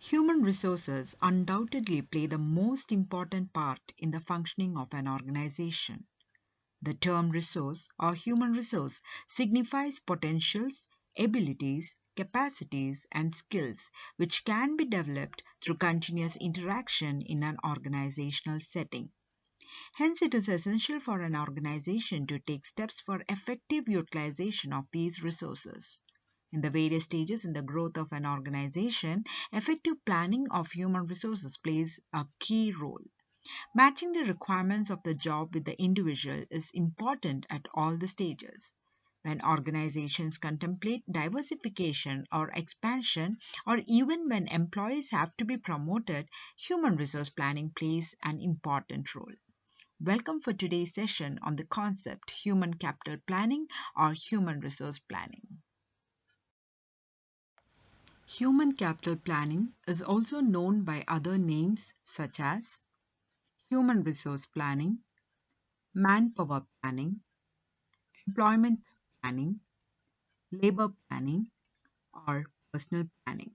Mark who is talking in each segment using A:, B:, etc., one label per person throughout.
A: Human resources undoubtedly play the most important part in the functioning of an organization. The term resource or human resource signifies potentials, abilities, capacities, and skills which can be developed through continuous interaction in an organizational setting. Hence, it is essential for an organization to take steps for effective utilization of these resources. In the various stages in the growth of an organization, effective planning of human resources plays a key role. Matching the requirements of the job with the individual is important at all the stages. When organizations contemplate diversification or expansion, or even when employees have to be promoted, human resource planning plays an important role. Welcome for today's session on the concept human capital planning or human resource planning. Human capital planning is also known by other names such as human resource planning, manpower planning, employment planning, labor planning, or personal planning.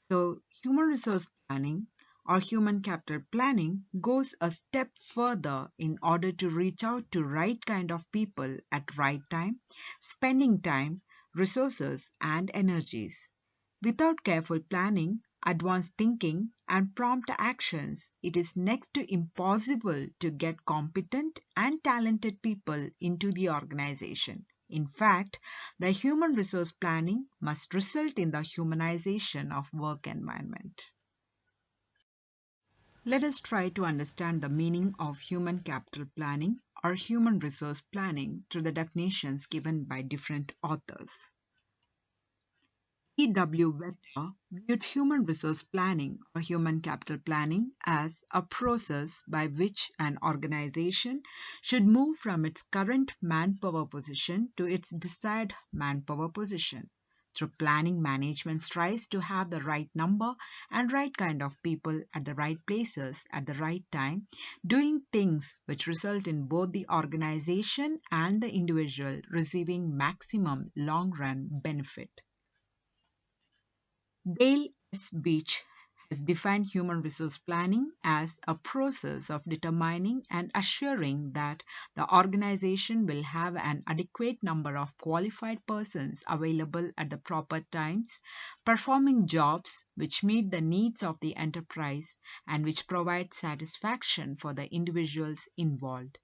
A: So, human resource planning or human capital planning goes a step further in order to reach out to right kind of people at right time, spending time, resources, and energies. Without careful planning, advanced thinking, and prompt actions, it is next to impossible to get competent and talented people into the organization. In fact, the human resource planning must result in the humanization of work environment. Let us try to understand the meaning of human capital planning or human resource planning through the definitions given by different authors. E.W. Vetter viewed human resource planning or human capital planning as a process by which an organization should move from its current manpower position to its desired manpower position. Through planning, management strives to have the right number and right kind of people at the right places at the right time, doing things which result in both the organization and the individual receiving maximum long-run benefit. Dale S. Beach has defined human resource planning as a process of determining and assuring that the organization will have an adequate number of qualified persons available at the proper times, performing jobs which meet the needs of the enterprise and which provide satisfaction for the individuals involved.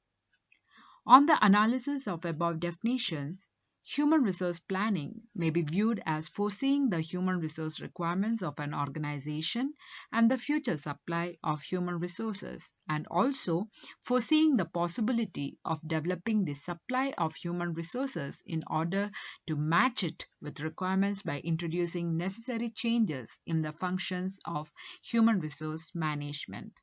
A: On the analysis of above definitions, human resource planning may be viewed as foreseeing the human resource requirements of an organization and the future supply of human resources, and also foreseeing the possibility of developing the supply of human resources in order to match it with requirements by introducing necessary changes in the functions of human resource management.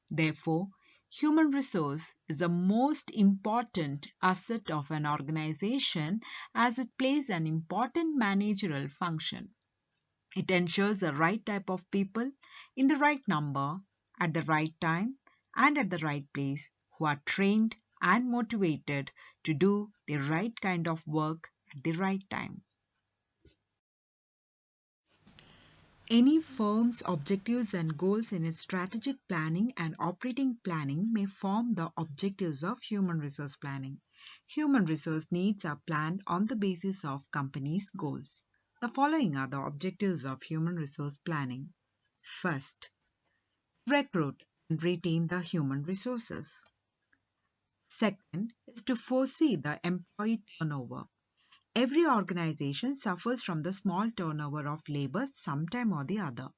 A: Therefore, human resource is the most important asset of an organization as it plays an important managerial function. It ensures the right type of people in the right number, at the right time, and at the right place who are trained and motivated to do the right kind of work at the right time. Any firm's objectives and goals in its strategic planning and operating planning may form the objectives of human resource planning. Human resource needs are planned on the basis of company's goals. The following are the objectives of human resource planning. First, recruit and retain the human resources. Second is to foresee the employee turnover. Every organization suffers from the small turnover of labor sometime or the other.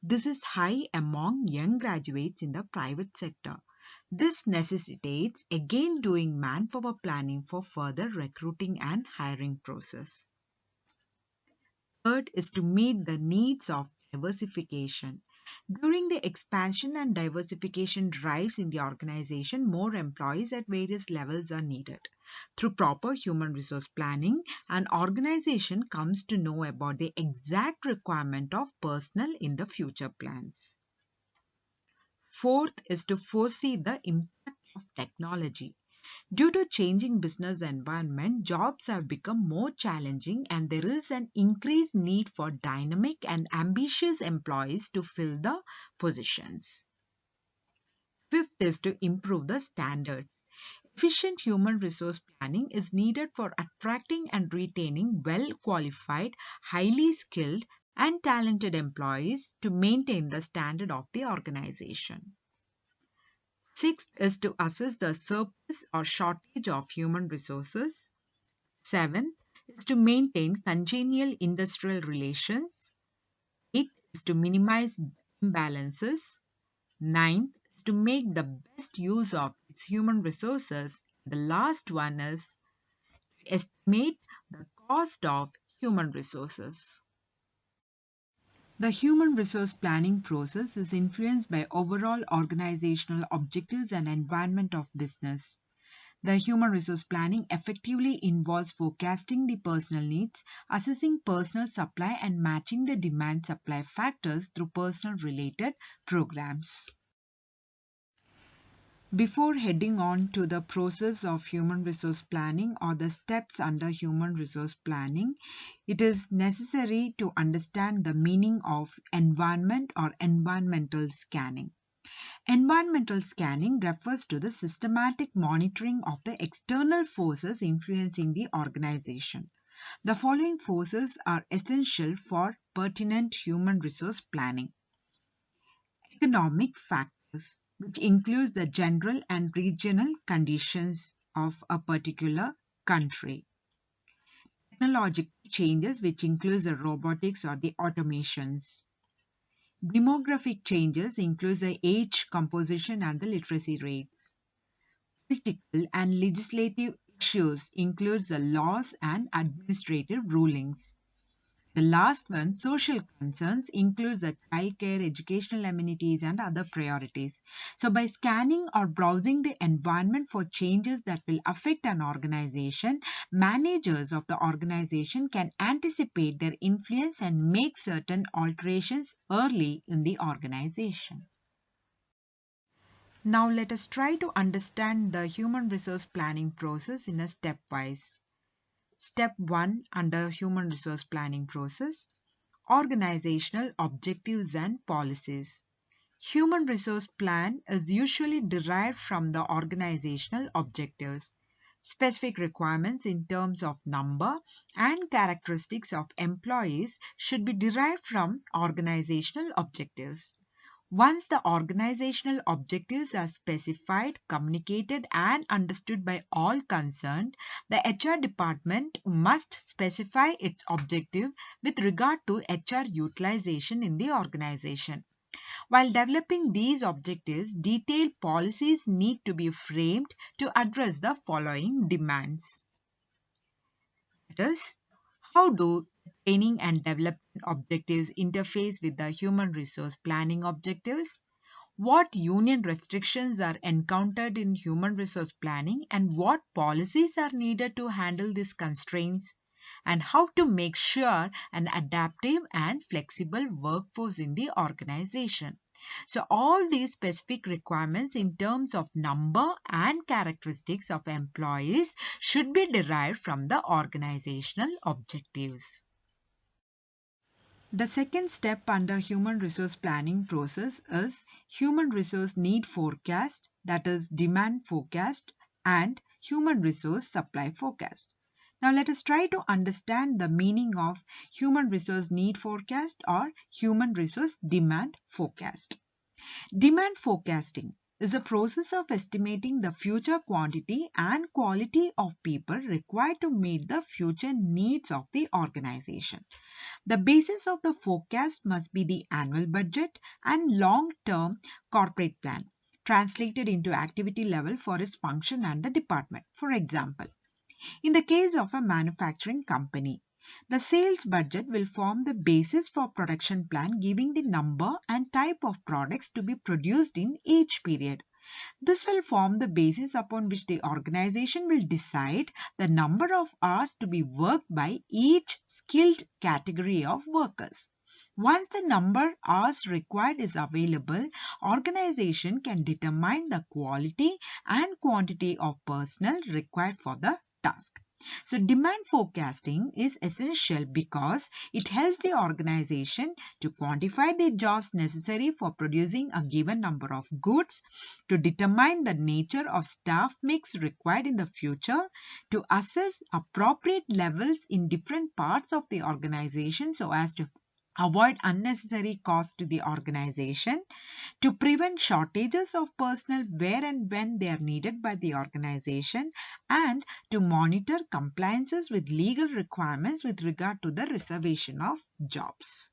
A: This is high among young graduates in the private sector. This necessitates again doing manpower planning for further recruiting and hiring process. Third is to meet the needs of diversification. During the expansion and diversification drives in the organization, more employees at various levels are needed. Through proper human resource planning, an organization comes to know about the exact requirement of personnel in the future plans. Fourth is to foresee the impact of technology. Due to changing business environment, jobs have become more challenging and there is an increased need for dynamic and ambitious employees to fill the positions. Fifth is to improve the standard. Efficient human resource planning is needed for attracting and retaining well qualified, highly skilled, and talented employees to maintain the standard of the organization. Sixth is to assess the surplus or shortage of human resources. Seventh is to maintain congenial industrial relations. Eighth is to minimize imbalances. Ninth is to make the best use of its human resources. The last one is to estimate the cost of human resources. The human resource planning process is influenced by overall organizational objectives and environment of business. The human resource planning effectively involves forecasting the personal needs, assessing personal supply, and matching the demand supply factors through personal related programs. Before heading on to the process of human resource planning or the steps under human resource planning, it is necessary to understand the meaning of environment or environmental scanning. Environmental scanning refers to the systematic monitoring of the external forces influencing the organization. The following forces are essential for pertinent human resource planning. Economic factors, which includes the general and regional conditions of a particular country. Technological changes, which includes the robotics or the automations. Demographic changes includes the age composition and the literacy rates. Political and legislative issues includes the laws and administrative rulings. The last one, social concerns, includes the childcare, educational amenities, and other priorities. So, by scanning or browsing the environment for changes that will affect an organization, managers of the organization can anticipate their influence and make certain alterations early in the organization. Now, let us try to understand the human resource planning process in a stepwise. Step 1 under human resource planning process, organizational objectives and policies. Human resource plan is usually derived from the organizational objectives. Specific requirements in terms of number and characteristics of employees should be derived from organizational objectives. Once the organizational objectives are specified, communicated, and understood by all concerned, the HR department must specify its objective with regard to HR utilization in the organization. While developing these objectives, detailed policies need to be framed to address the following demands. That is, how do training and development objectives interface with the human resource planning objectives? What union restrictions are encountered in human resource planning and what policies are needed to handle these constraints? And how to make sure an adaptive and flexible workforce in the organization. So all these specific requirements in terms of number and characteristics of employees should be derived from the organizational objectives. The second step under human resource planning process is human resource need forecast, that is demand forecast, and human resource supply forecast. Now let us try to understand the meaning of human resource need forecast or human resource demand forecast. Demand forecasting is a process of estimating the future quantity and quality of people required to meet the future needs of the organization. The basis of the forecast must be the annual budget and long-term corporate plan, translated into activity level for its function and the department. For example, in the case of a manufacturing company, the sales budget will form the basis for production plan giving the number and type of products to be produced in each period. This will form the basis upon which the organization will decide the number of hours to be worked by each skilled category of workers. Once the number hours required is available, organization can determine the quality and quantity of personnel required for the task. So demand forecasting is essential because it helps the organization to quantify the jobs necessary for producing a given number of goods, to determine the nature of staff mix required in the future, to assess appropriate levels in different parts of the organization so as to avoid unnecessary cost to the organization, to prevent shortages of personnel where and when they are needed by the organization, and to monitor compliances with legal requirements with regard to the reservation of jobs.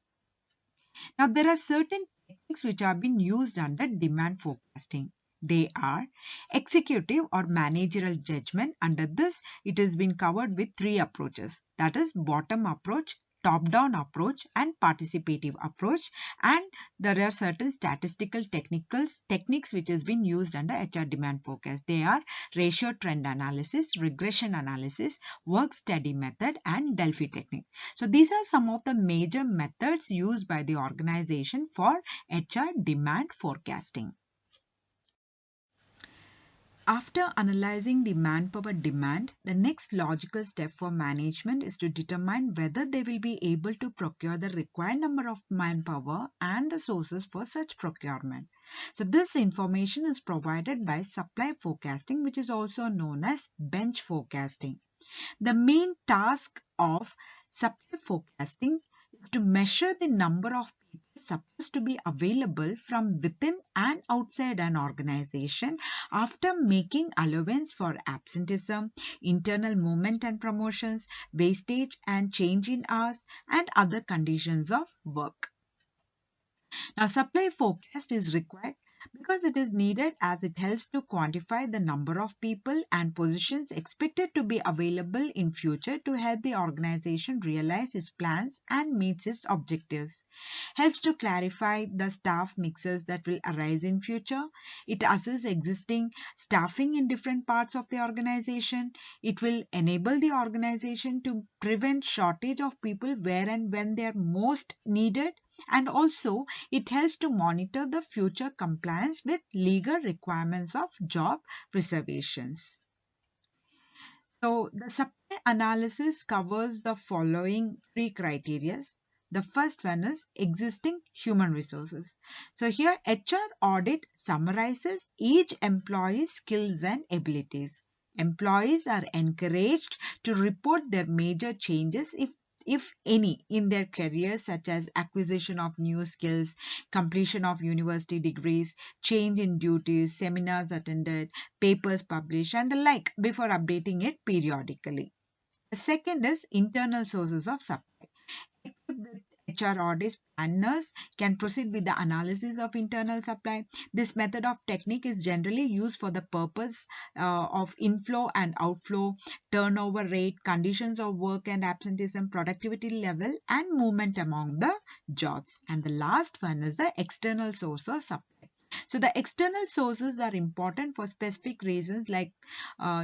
A: Now, there are certain techniques which have been used under demand forecasting. They are executive or managerial judgment. Under this, it has been covered with three approaches. That is bottom approach, top-down approach and participative approach, and there are certain statistical techniques which has been used under HR demand forecast. They are ratio trend analysis, regression analysis, work study method and Delphi technique. So these are some of the major methods used by the organization for HR demand forecasting. After analyzing the manpower demand, the next logical step for management is to determine whether they will be able to procure the required number of manpower and the sources for such procurement. So this information is provided by supply forecasting, which is also known as bench forecasting. The main task of supply forecasting is to measure the number of people supposed to be available from within and outside an organization after making allowance for absenteeism, internal movement and promotions, wastage and change in hours, and other conditions of work. Now, supply forecast is required because it is needed as it helps to quantify the number of people and positions expected to be available in future to help the organization realize its plans and meet its objectives. Helps to clarify the staff mixes that will arise in future. It assesses existing staffing in different parts of the organization. It will enable the organization to prevent shortage of people where and when they are most needed. And also, it helps to monitor the future compliance with legal requirements of job reservations. So, the supply analysis covers the following three criteria. The first one is existing human resources. So, here HR audit summarizes each employee's skills and abilities. Employees are encouraged to report their major changes if any, in their careers, such as acquisition of new skills, completion of university degrees, change in duties, seminars attended, papers published, and the like, before updating it periodically. The second is internal sources of supply. Equipped with HR audits, planners can proceed with the analysis of internal supply. This method of technique is generally used for the purpose of inflow and outflow, turnover rate, conditions of work and absenteeism, productivity level, and movement among the jobs. And the last one is the external source of supply. So the external sources are important for specific reasons, like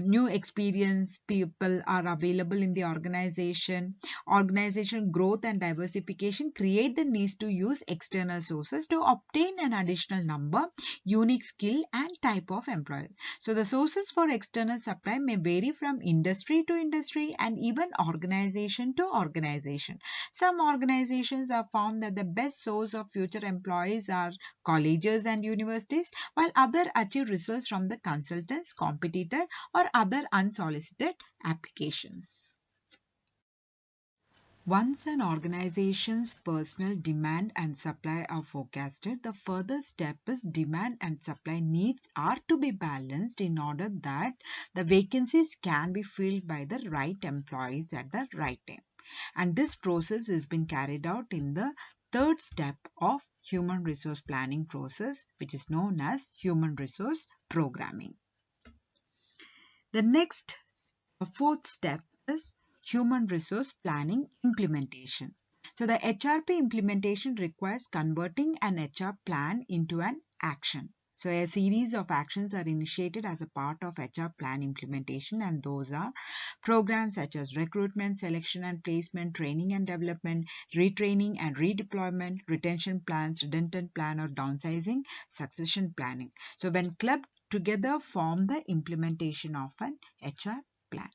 A: new experience people are available in the organization. Organization growth and diversification create the needs to use external sources to obtain an additional number, unique skill and type of employee. So the sources for external supply may vary from industry to industry and even organization to organization. Some organizations have found that the best source of future employees are colleges and universities, while others achieve results from the consultants, competitor, or other unsolicited applications. Once an organization's personal demand and supply are forecasted, the further step is demand and supply needs are to be balanced in order that the vacancies can be filled by the right employees at the right time. And this process has been carried out in the third step of human resource planning process, which is known as human resource programming. The next, fourth step is human resource planning implementation. So the HRP implementation requires converting an HR plan into an action. So a series of actions are initiated as a part of HR plan implementation, and those are programs such as recruitment, selection and placement, training and development, retraining and redeployment, retention plans, redundant plan or downsizing, succession planning. So when clubbed together form the implementation of an HR plan.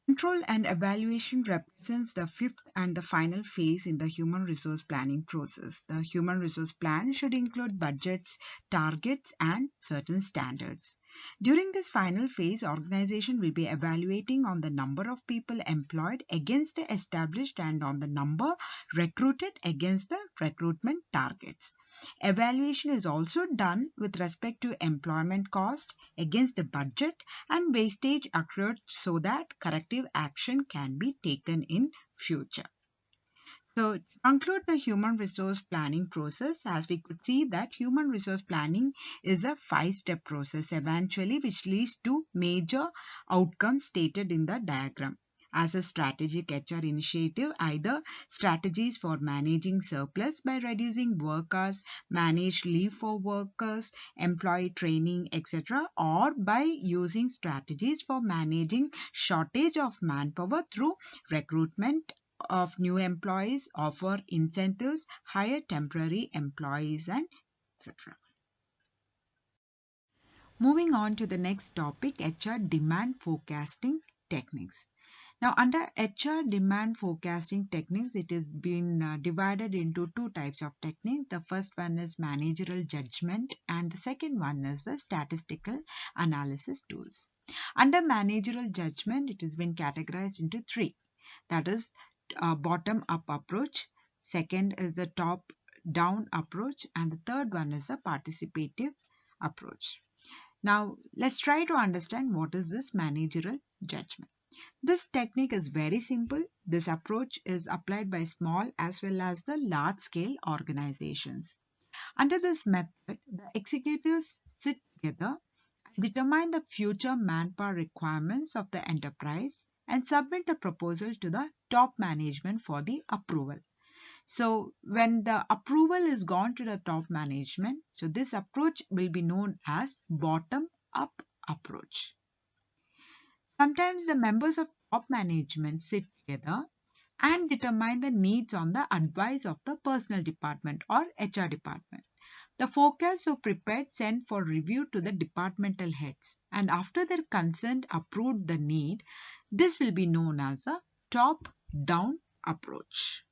A: Control and evaluation represents the fifth and the final phase in the human resource planning process. The human resource plan should include budgets, targets, and certain standards. During this final phase, organization will be evaluating on the number of people employed against the established and on the number recruited against the recruitment targets. Evaluation is also done with respect to employment cost against the budget and wastage accrued so that corrective action can be taken in future. So to conclude the human resource planning process, as we could see that human resource planning is a 5-step process eventually which leads to major outcomes stated in the diagram. As a strategic HR initiative, either strategies for managing surplus by reducing work hours, manage leave for workers, employee training, etc., or by using strategies for managing shortage of manpower through recruitment of new employees, offer incentives, hire temporary employees, and etc. Moving on to the next topic, HR demand forecasting techniques. Now, under HR demand forecasting techniques, it has been divided into two types of technique. The first one is managerial judgment, and the second one is the statistical analysis tools. Under managerial judgment, it has been categorized into three. That is bottom-up approach. Second is the top-down approach, and the third one is the participative approach. Now, let's try to understand what is this managerial judgment. This technique is very simple. This approach is applied by small as well as the large-scale organizations. Under this method, the executives sit together and determine the future manpower requirements of the enterprise and submit the proposal to the top management for the approval. So when the approval is gone to the top management, so this approach will be known as bottom-up approach. Sometimes the members of top management sit together and determine the needs on the advice of the personnel department or HR department. The forecasts are prepared sent for review to the departmental heads, and after their consent approved the need, this will be known as a top-down approach.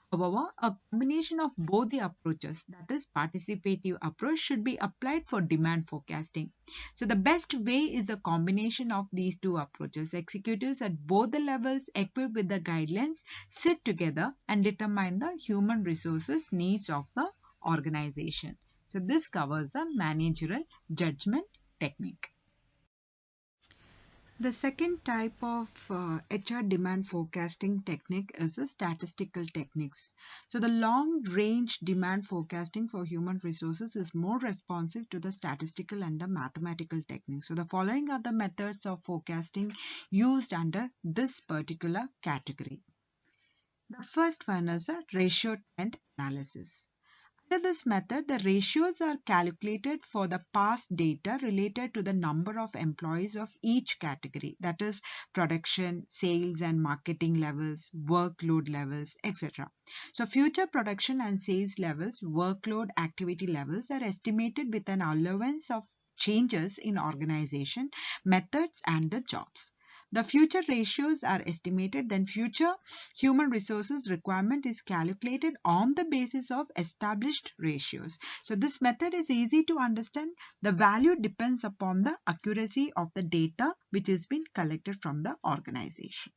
A: However, a combination of both the approaches, that is participative approach, should be applied for demand forecasting. So the best way is a combination of these two approaches. Executives at both the levels equipped with the guidelines sit together and determine the human resources needs of the organization. So this covers the managerial judgment technique. The second type of HR demand forecasting technique is the statistical techniques. So the long range demand forecasting for human resources is more responsive to the statistical and the mathematical techniques. So the following are the methods of forecasting used under this particular category. The first one is a ratio trend analysis. Under this method, the ratios are calculated for the past data related to the number of employees of each category, that is production, sales and marketing levels, workload levels, etc. So future production and sales levels, workload activity levels are estimated with an allowance of changes in organization, methods and the jobs. The future ratios are estimated, then future human resources requirement is calculated on the basis of established ratios. So this method is easy to understand. The value depends upon the accuracy of the data which has been collected from the organization.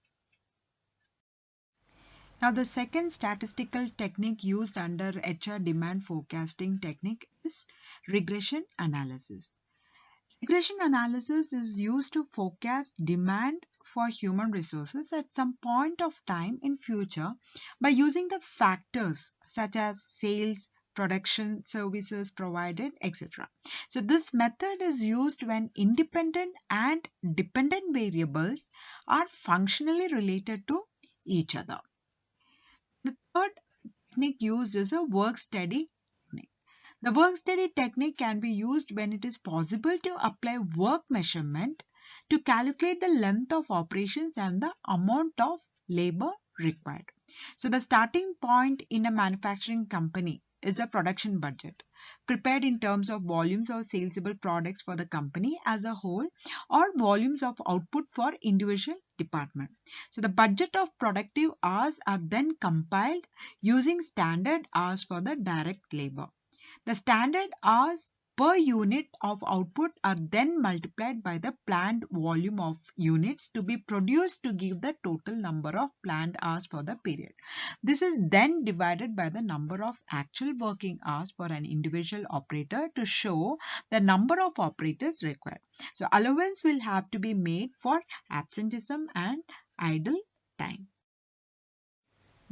A: Now the second statistical technique used under HR demand forecasting technique is regression analysis. Regression analysis is used to forecast demand for human resources at some point of time in future by using the factors such as sales, production, services provided, etc. So this method is used when independent and dependent variables are functionally related to each other. The third technique used is a work study technique. The work study technique can be used when it is possible to apply work measurement to calculate the length of operations and the amount of labor required. So the starting point in a manufacturing company is a production budget prepared in terms of volumes of saleable products for the company as a whole or volumes of output for individual department. So the budget of productive hours are then compiled using standard hours for the direct labor. The standard hours per unit of output are then multiplied by the planned volume of units to be produced to give the total number of planned hours for the period. This is then divided by the number of actual working hours for an individual operator to show the number of operators required. So allowance will have to be made for absenteeism and idle time.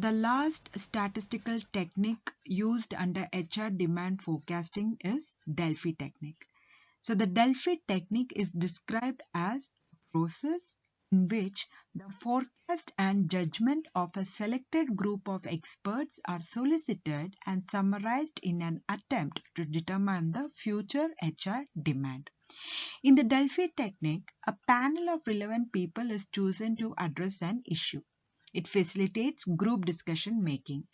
A: The last statistical technique used under HR demand forecasting is Delphi technique. So the Delphi technique is described as a process in which the forecast and judgment of a selected group of experts are solicited and summarized in an attempt to determine the future HR demand. In the Delphi technique, a panel of relevant people is chosen to address an issue. It facilitates group discussion making.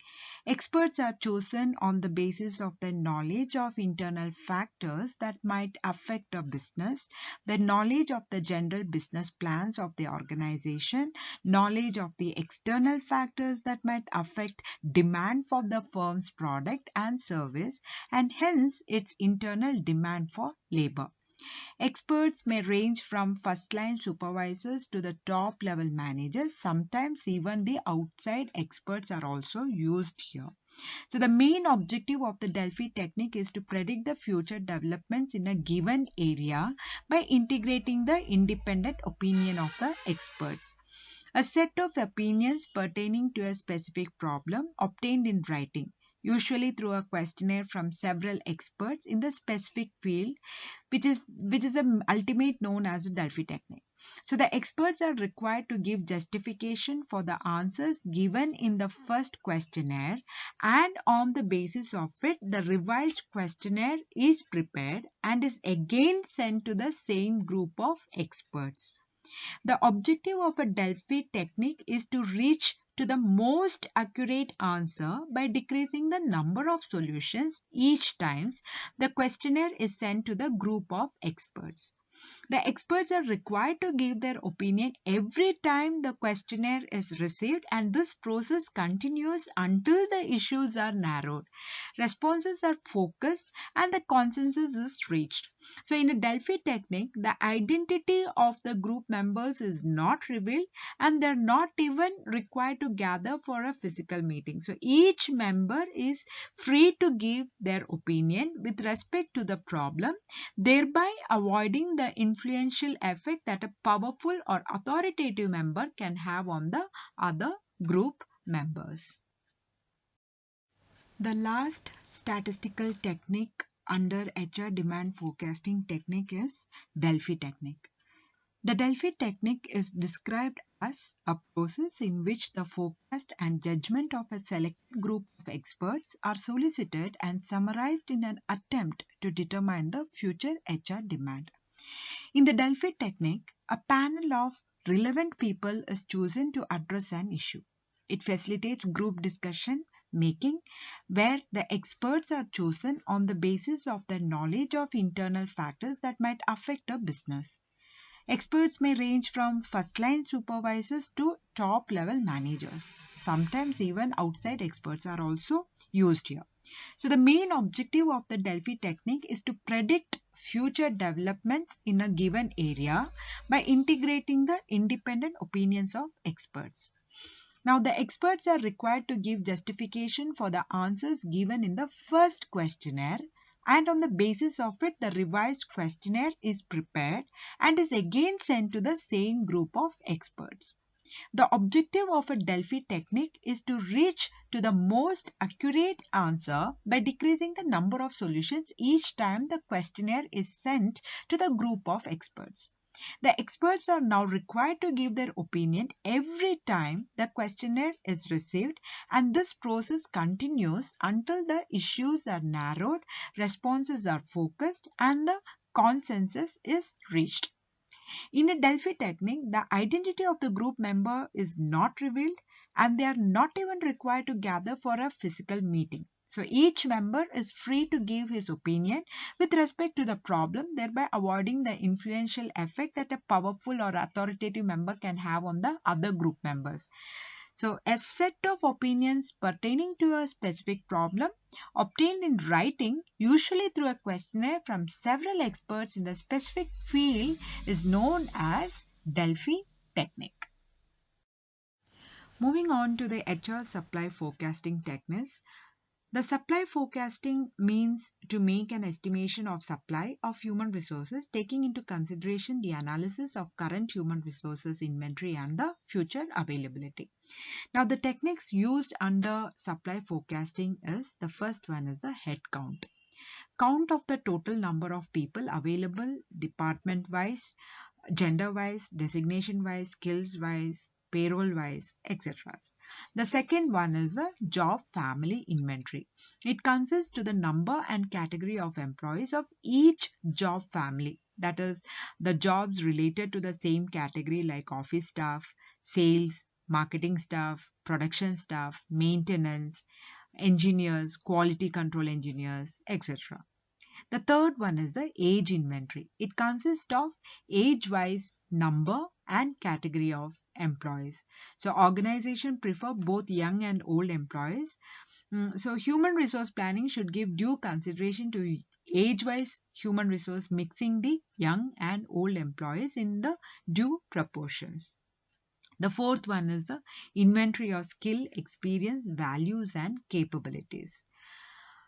A: Experts are chosen on the basis of their knowledge of internal factors that might affect a business, the knowledge of the general business plans of the organization, knowledge of the external factors that might affect demand for the firm's product and service, and hence its internal demand for labor. Experts may range from first-line supervisors to the top-level managers. Sometimes even the outside experts are also used here. So the main objective of the Delphi technique is to predict the future developments in a given area by integrating the independent opinion of the experts. A set of opinions pertaining to a specific problem obtained in writing, usually through a questionnaire from several experts in the specific field, which is the ultimate known as a Delphi technique. So the experts are required to give justification for the answers given in the first questionnaire, and on the basis of it the revised questionnaire is prepared and is again sent to the same group of experts. The objective of a Delphi technique is to reach to the most accurate answer by decreasing the number of solutions each time the questionnaire is sent to the group of experts. The experts are required to give their opinion every time the questionnaire is received, and this process continues until the issues are narrowed, responses are focused, and the consensus is reached. So in a Delphi technique, the identity of the group members is not revealed and they're not even required to gather for a physical meeting. So each member is free to give their opinion with respect to the problem, thereby avoiding the influential effect that a powerful or authoritative member can have on the other group members. The last statistical technique under HR demand forecasting technique is Delphi technique. The Delphi technique is described as a process in which the forecast and judgment of a selected group of experts are solicited and summarized in an attempt to determine the future HR demand. In the Delphi technique, a panel of relevant people is chosen to address an issue. It facilitates group discussion making, where the experts are chosen on the basis of their knowledge of internal factors that might affect a business. Experts may range from first-line supervisors to top-level managers. Sometimes even outside experts are also used here. So the main objective of the Delphi technique is to predict future developments in a given area by integrating the independent opinions of experts. Now, the experts are required to give justification for the answers given in the first questionnaire, and on the basis of it, the revised questionnaire is prepared and is again sent to the same group of experts. The objective of a Delphi technique is to reach to the most accurate answer by decreasing the number of solutions each time the questionnaire is sent to the group of experts. The experts are now required to give their opinion every time the questionnaire is received, and this process continues until the issues are narrowed, responses are focused, and the consensus is reached. In a Delphi technique, the identity of the group member is not revealed and they are not even required to gather for a physical meeting. So each member is free to give his opinion with respect to the problem, thereby avoiding the influential effect that a powerful or authoritative member can have on the other group members. So a set of opinions pertaining to a specific problem obtained in writing, usually through a questionnaire from several experts in the specific field, is known as Delphi technique. Moving on to the HR supply forecasting techniques. The supply forecasting means to make an estimation of supply of human resources, taking into consideration the analysis of current human resources inventory and the future availability. Now, the techniques used under supply forecasting is, the first one is the head count. Count of the total number of people available department wise, gender wise, designation wise, skills wise, payroll wise, etc. The second one is the job family inventory. It consists to the number and category of employees of each job family. That is, the jobs related to the same category like office staff, sales, marketing staff, production staff, maintenance, engineers, quality control engineers, etc. The third one is the age inventory. It consists of age-wise number and category of employees. So organization prefer both young and old employees. So human resource planning should give due consideration to age-wise human resource, mixing the young and old employees in the due proportions. The fourth one is the inventory of skill, experience, values, and capabilities.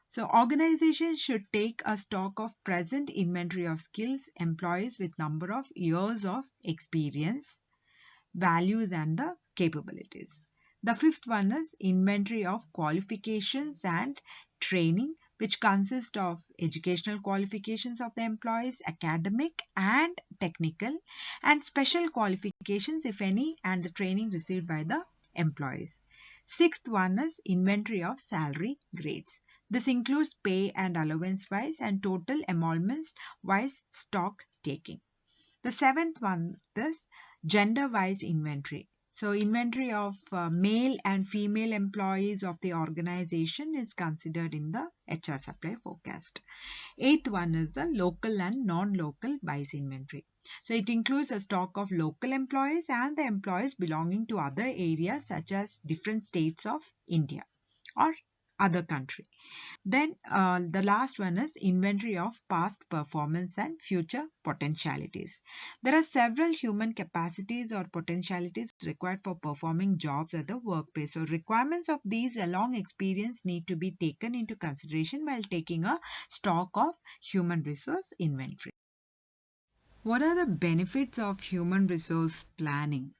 A: So organizations should take a stock of present inventory of skills, employees with number of years of experience, values, and the capabilities. The fifth one is inventory of qualifications and training, which consist of educational qualifications of the employees, academic and technical, and special qualifications, if any, and the training received by the employees. Sixth one is inventory of salary grades. This includes pay and allowance wise and total emoluments wise stock taking. The seventh one is gender wise inventory. So inventory of male and female employees of the organization is considered in the HR supply forecast. Eighth one is the local and non-local wise inventory. So it includes a stock of local employees and the employees belonging to other areas such as different states of India or other country. Then the last one is inventory of past performance and future potentialities. There are several human capacities or potentialities required for performing jobs at the workplace. So requirements of these along experience need to be taken into consideration while taking a stock of human resource inventory. What are the benefits of human resource planning?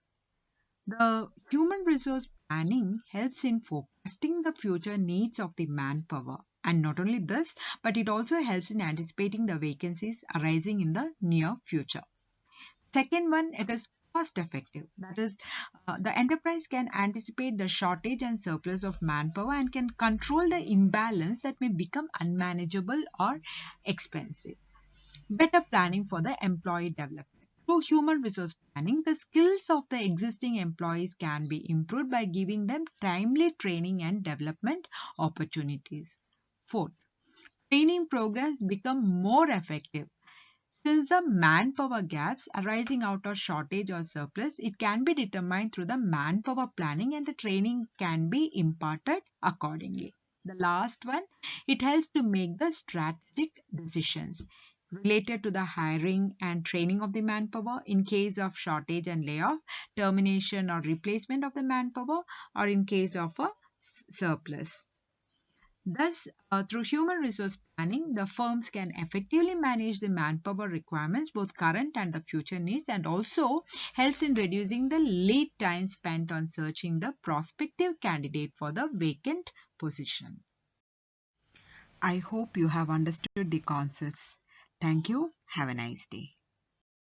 A: The human resource planning helps in forecasting the future needs of the manpower. And not only this, but it also helps in anticipating the vacancies arising in the near future. Second one, it is cost effective. That is, the enterprise can anticipate the shortage and surplus of manpower and can control the imbalance that may become unmanageable or expensive. Better planning for the employee development. Through human resource planning, the skills of the existing employees can be improved by giving them timely training and development opportunities. Fourth, training programs become more effective. Since the manpower gaps arising out of shortage or surplus, it can be determined through the manpower planning and the training can be imparted accordingly. The last one, it helps to make the strategic decisions related to the hiring and training of the manpower in case of shortage and layoff, termination or replacement of the manpower, or in case of a surplus. Thus, through human resource planning, the firms can effectively manage the manpower requirements, both current and the future needs, and also helps in reducing the lead time spent on searching the prospective candidate for the vacant position. I hope you have understood the concepts. Thank you. Have a nice day.